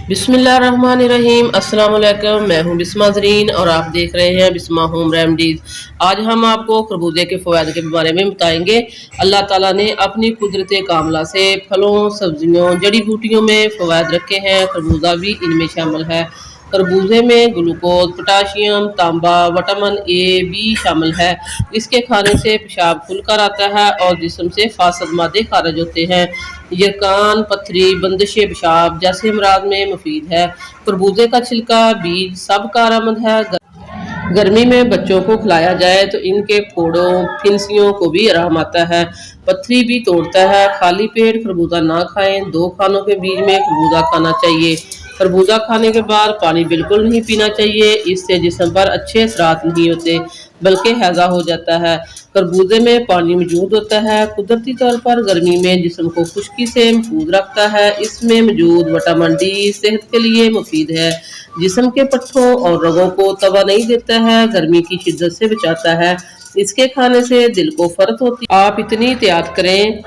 बिस्मिल्लाहिर्रहमानिर्रहीम। अस्सलाम वालेकुम। मैं हूं बिस्मा ज़रीन और आप देख रहे हैं बिस्मा होम रेमेडीज़। आज हम आपको खरबूजे के फ़वाद के बारे में बताएंगे। अल्लाह ताला ने अपनी कुदरत कामला से फलों, सब्जियों, जड़ी बूटियों में फ़वाद रखे हैं। खरबूजा भी इनमें शामिल है। खरबूजे में ग्लूकोज, पोटाशियम, तांबा, विटामिन ए, बी शामिल है। इसके खाने से पेशाब खुलकर आता है और जिस्म से फासद मादे खारिज होते हैं। ये कान, पथरी, बंदिश पेशाब जैसे अमराज में मुफीद है। खरबूजे का छिलका, बीज सब कारआमद है। गर्मी में बच्चों को खिलाया जाए तो इनके फोड़ों, फिंसियों को भी आराम आता है। पथरी भी तोड़ता है। खाली पेट खरबूजा ना खाएं। 2 खानों के बीच में खरबूजा खाना चाहिए। खरबूजा खाने के बाद पानी बिल्कुल नहीं पीना चाहिए। इससे जिस्म पर अच्छे असरात नहीं होते बल्कि हैजा हो जाता है। खरबूजे में पानी मौजूद होता है। कुदरती तौर पर गर्मी में जिस्म को खुश्की से महफूज रखता है। इसमें मौजूद विटामिन डी सेहत के लिए मुफीद है। जिस्म के पट्ठों और रगों को तवानाई देता है। गर्मी की शिद्दत से बचाता है। इसके खाने से दिल को फरत होती है। आप इतनी एहतियात करें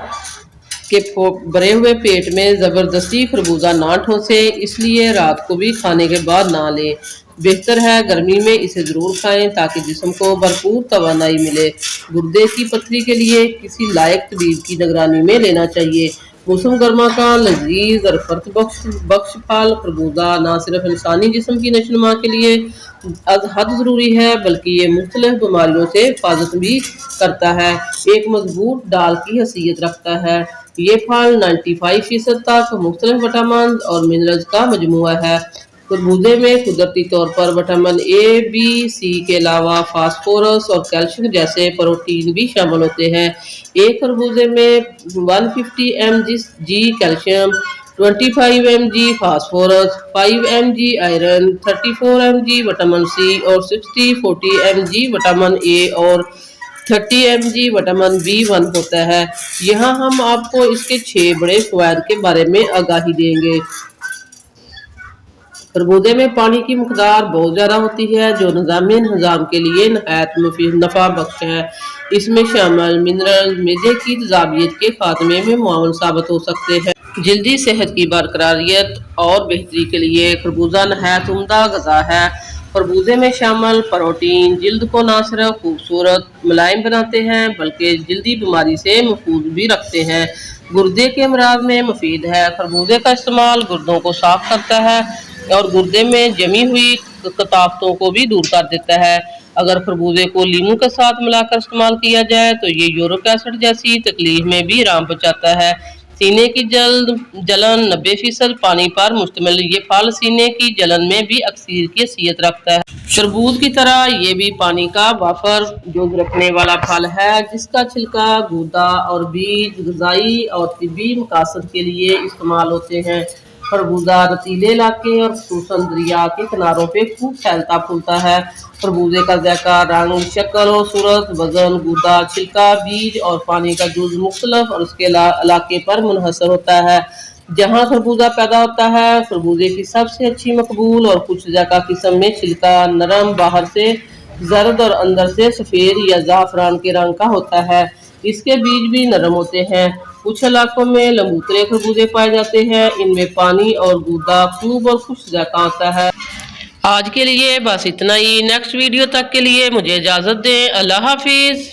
कि भरे हुए पेट में ज़बरदस्ती खरबूजा ना ठोसे, इसलिए रात को भी खाने के बाद ना लें। बेहतर है गर्मी में इसे ज़रूर खाएं ताकि जिस्म को भरपूर तवानाई मिले। गुर्दे की पथरी के लिए किसी लायक तबीब की निगरानी में लेना चाहिए। मौसम गर्मा का लजीज और फर्क बख्श फल खरबूजा न सिर्फ इंसानी जिस्म की नशोनुमा के लिए हद ज़रूरी है बल्कि ये मुख्तलिफ बीमारियों से हिफाजत भी करता है। एक मजबूत डाल की हैसियत रखता है। ये फल 95% तक मुख्तलिफ विटामिन और मिनरल्स का मजमूआ है। खरबूजे में कुदरती तौर पर विटामिन ए, बी, सी के अलावा फास्फोरस और कैल्शियम जैसे प्रोटीन भी शामिल होते हैं। एक खरबूजे में 150 mg calcium, 25 mg phosphorus, 5 mg iron, 34 mg vitamin C और 60-40 mg विटामिन ए और 30 mg विटामिन B1 होता है। यहाँ हम आपको इसके 6 बड़े फ़वाद के बारे में आगाही देंगे। खरबूजे में पानी की मकदार बहुत ज़्यादा होती है जो निज़ामी हज़म के लिए नहायत मुफीद नफ़ा बख्श है। इसमें शामिल मिनरल मैदे की तेज़ाबियत के खात्मे में मुआवन साबित हो सकते हैं। जल्दी सेहत की बरकरारियत और बेहतरी के लिए खरबूजा नहायत उम्दा ग़िज़ा है। खरबूजे में शामिल प्रोटीन जिल्द को न सिर्फ खूबसूरत मुलायम बनाते हैं बल्कि जल्दी बीमारी से महफूज भी रखते हैं। गुर्दे के अमराज में मुफीद है। खरबूजे का इस्तेमाल गुर्दों को साफ करता है और गुर्दे में जमी हुई कताफ्तों को भी दूर कर देता है। अगर खरबूजे को लीमू के साथ मिलाकर इस्तेमाल किया जाए तो ये यूरिक एसिड जैसी तकलीफ में भी आराम पहुँचाता है। सीने की जलन 90% पानी पर मुश्तमिल ये फल सीने की जलन में भी अक्सर की हैसियत रखता है। तरबूज की तरह ये भी पानी का वाफर जोग रखने वाला फल है जिसका छिलका, गूदा और बीज ग़िज़ाई और तिब्बी मकासद के लिए इस्तेमाल होते हैं। खरबूजा रतीले इलाके और खुसूसन दरिया के किनारों पे खूब फैलता फूलता है। खरबूजे का ज़ायका, रंग, शक्ल और सूरत, वजन, गूदा, छिलका, बीज और पानी का जुज़ मुख्तलिफ और उसके इलाके पर मुनहसर होता है। जहाँ खरबूजा पैदा होता है खरबूजे की सबसे अच्छी मकबूल और कुछ ज़ायका किस्म में छिलका नरम, बाहर से जर्द और अंदर से सफ़ेद या ज़ाफ़रान के रंग का होता है। इसके बीज भी नरम होते हैं। कुछ इलाकों में लंबूतरे खरबूजे पाए जाते हैं। इनमें पानी और गूदा खूब और खुश ज़ायका होता है। आज के लिए बस इतना ही। नेक्स्ट वीडियो तक के लिए मुझे इजाज़त दें। अल्लाह हाफिज़।